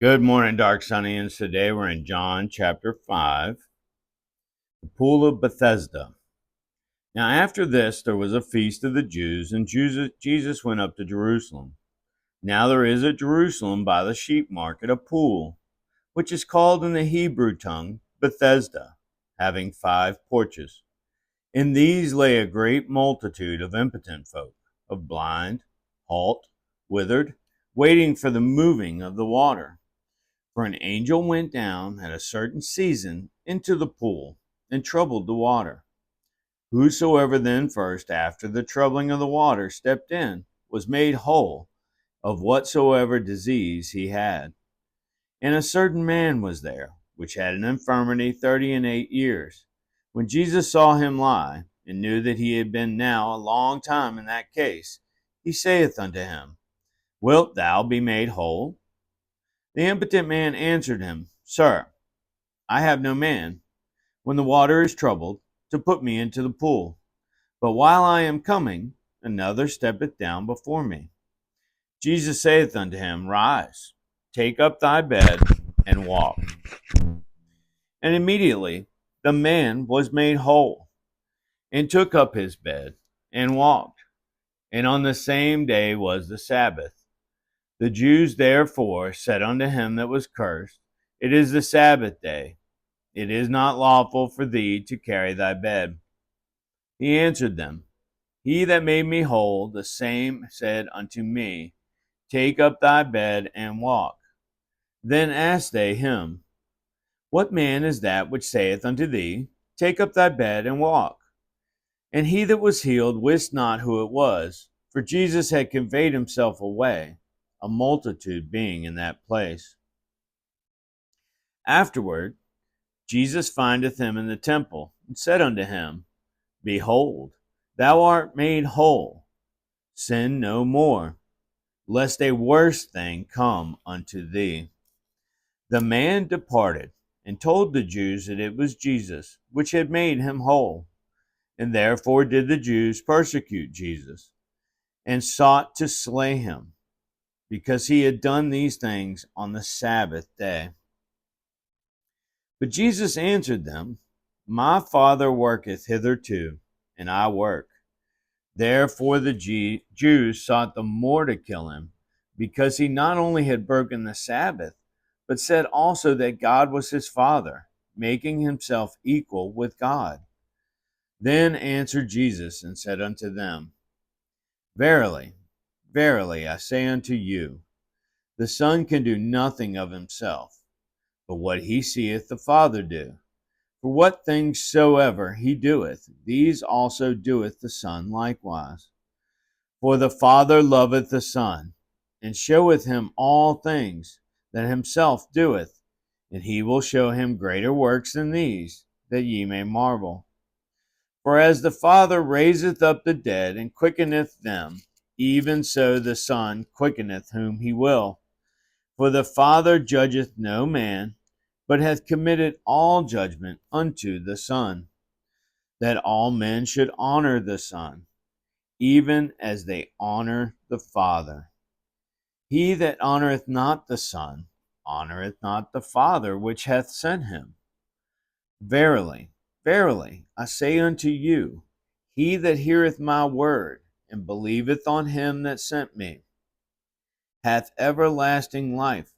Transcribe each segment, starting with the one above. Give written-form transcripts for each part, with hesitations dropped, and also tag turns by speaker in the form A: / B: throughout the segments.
A: Good morning, Dark Sunnians. Today we're in John chapter 5, the Pool of Bethesda. Now, after this, there was a feast of the Jews, and Jesus went up to Jerusalem. Now, there is at Jerusalem by the sheep market a pool, which is called in the Hebrew tongue Bethesda, having 5 porches. In these lay a great multitude of impotent folk, of blind, halt, withered, waiting for the moving of the water. For an angel went down at a certain season into the pool and troubled the water. Whosoever then first, after the troubling of the water, stepped in, was made whole of whatsoever disease he had. And a certain man was there, which had an infirmity 38 years. When Jesus saw him lie, and knew that he had been now a long time in that case, he saith unto him, Wilt thou be made whole? The impotent man answered him, Sir, I have no man, when the water is troubled, to put me into the pool. But while I am coming, another steppeth down before me. Jesus saith unto him, Rise, take up thy bed, and walk. And immediately the man was made whole, and took up his bed, and walked. And on the same day was the Sabbath. The Jews therefore said unto him that was cursed, It is the Sabbath day. It is not lawful for thee to carry thy bed. He answered them, He that made me whole, the same said unto me, Take up thy bed and walk. Then asked they him, What man is that which saith unto thee, Take up thy bed and walk? And he that was healed wist not who it was, for Jesus had conveyed himself away, a multitude being in that place. Afterward, Jesus findeth him in the temple, and said unto him, Behold, thou art made whole. Sin no more, lest a worse thing come unto thee. The man departed, and told the Jews that it was Jesus, which had made him whole. And therefore did the Jews persecute Jesus, and sought to slay him, because he had done these things on the Sabbath day. But Jesus answered them, My Father worketh hitherto, and I work. Therefore the Jews sought the more to kill him, because he not only had broken the Sabbath, but said also that God was his Father, making himself equal with God. Then answered Jesus and said unto them, Verily, verily, I say unto you, the Son can do nothing of himself, but what he seeth the Father do. For what things soever he doeth, these also doeth the Son likewise. For the Father loveth the Son, and showeth him all things that himself doeth, and he will show him greater works than these, that ye may marvel. For as the Father raiseth up the dead and quickeneth them, even so the Son quickeneth whom he will. For the Father judgeth no man, but hath committed all judgment unto the Son, that all men should honor the Son, even as they honor the Father. He that honoreth not the Son honoreth not the Father which hath sent him. Verily, verily, I say unto you, he that heareth my word, and believeth on him that sent me, hath everlasting life,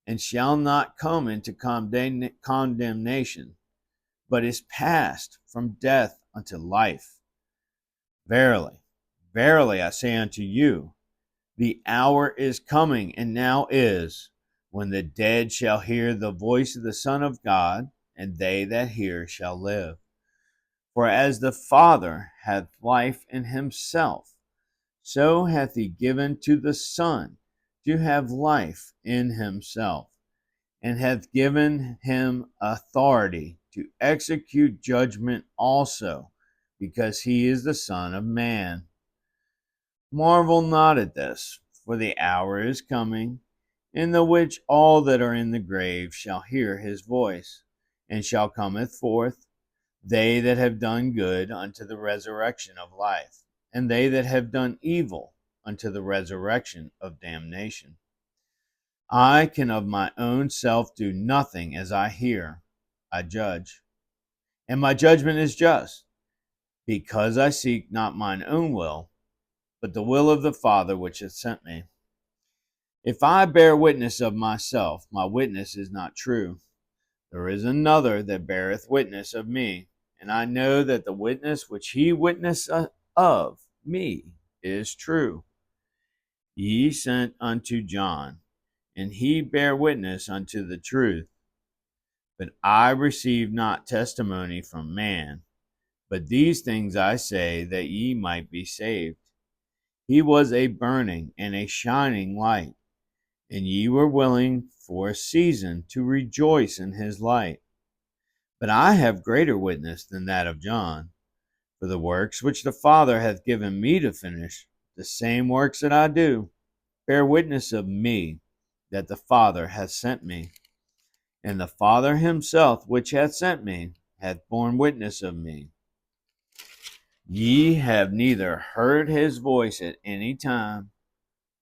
A: and shall not come into condemnation, but is passed from death unto life. Verily, verily, I say unto you, the hour is coming, and now is, when the dead shall hear the voice of the Son of God, and they that hear shall live. For as the Father hath life in himself, so hath he given to the Son to have life in himself, and hath given him authority to execute judgment also, because he is the Son of Man. Marvel not at this, for the hour is coming, in the which all that are in the grave shall hear his voice, and shall cometh forth, they that have done good unto the resurrection of life, and they that have done evil unto the resurrection of damnation. I can of my own self do nothing. As I hear, I judge, and my judgment is just, because I seek not mine own will, but the will of the Father which hath sent me. If I bear witness of myself, my witness is not true. There is another that beareth witness of me, and I know that the witness which he witnesseth of me is true. Ye sent unto John, and he bare witness unto the truth. But I receive not testimony from man, but these things I say, that ye might be saved. He was a burning and a shining light, and ye were willing for a season to rejoice in his light. But I have greater witness than that of John, for the works which the Father hath given me to finish, the same works that I do, bear witness of me, that the Father hath sent me. And the Father himself, which hath sent me, hath borne witness of me. Ye have neither heard his voice at any time,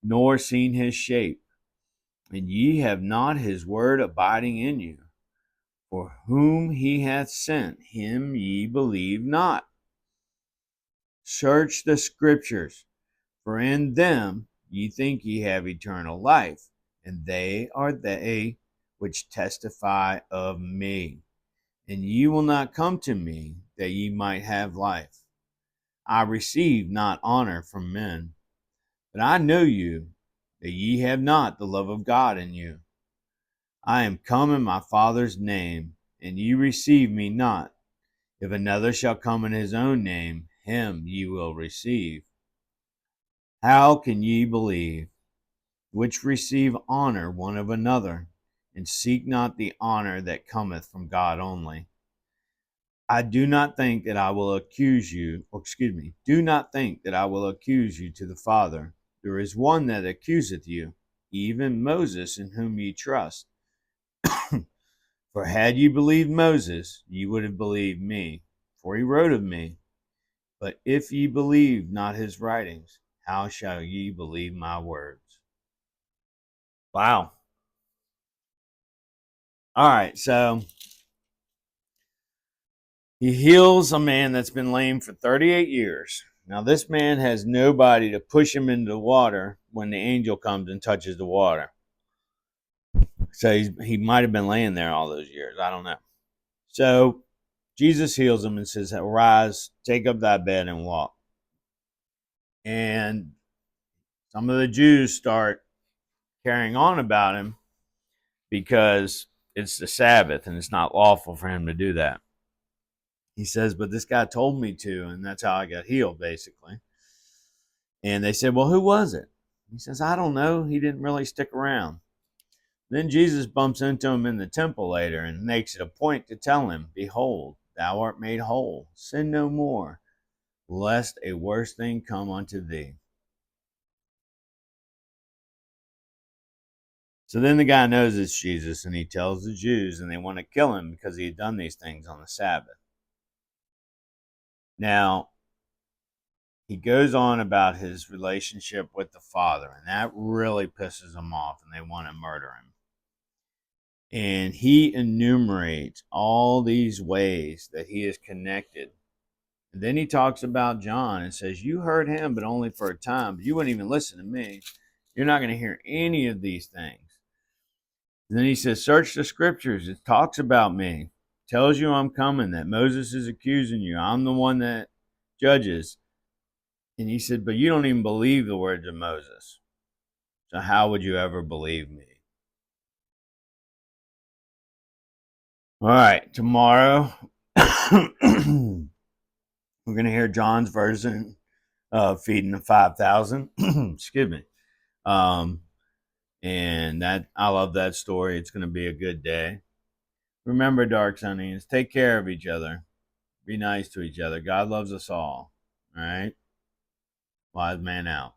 A: nor seen his shape, and ye have not his word abiding in you. For whom he hath sent, him ye believe not. Search the Scriptures, for in them ye think ye have eternal life, and they are they which testify of me. And ye will not come to me, that ye might have life. I receive not honor from men, but I know you, that ye have not the love of God in you. I am come in my Father's name, and ye receive me not. If another shall come in his own name, him ye will receive. How can ye believe, which receive honor one of another, and seek not the honor that cometh from God only? I do not think that I will accuse you, do not think that I will accuse you to the Father. There is one that accuseth you, even Moses, in whom ye trust. For had ye believed Moses, ye would have believed me, for he wrote of me. But if ye believe not his writings, how shall ye believe my words? Wow. All right, so he heals a man that's been lame for 38 years. Now, this man has nobody to push him into the water when the angel comes and touches the water. So he might have been laying there all those years. I don't know. So Jesus heals him and says, "Arise, take up thy bed and walk." And some of the Jews start carrying on about him because it's the Sabbath and it's not lawful for him to do that. He says, "But this guy told me to, and that's how I got healed," basically. And they said, "Well, who was it?" He says, "I don't know. He didn't really stick around." Then Jesus bumps into him in the temple later and makes it a point to tell him, "Behold, thou art made whole. Sin no more, lest a worse thing come unto thee." So then the guy knows it's Jesus, and he tells the Jews, and they want to kill him because he had done these things on the Sabbath. Now, he goes on about his relationship with the Father, and that really pisses them off, and they want to murder him. And he enumerates all these ways that he is connected. And then he talks about John and says, "You heard him, but only for a time. But you wouldn't even listen to me. You're not going to hear any of these things." And then he says, "Search the Scriptures. It talks about me. Tells you I'm coming, that Moses is accusing you. I'm the one that judges." And he said, "But you don't even believe the words of Moses. So how would you ever believe me?" All right, tomorrow we're going to hear John's version of feeding the 5,000. Excuse me. And that I love that story. It's going to be a good day. Remember, Dark Sunnies, take care of each other. Be nice to each other. God loves us all. All right? Wise man out.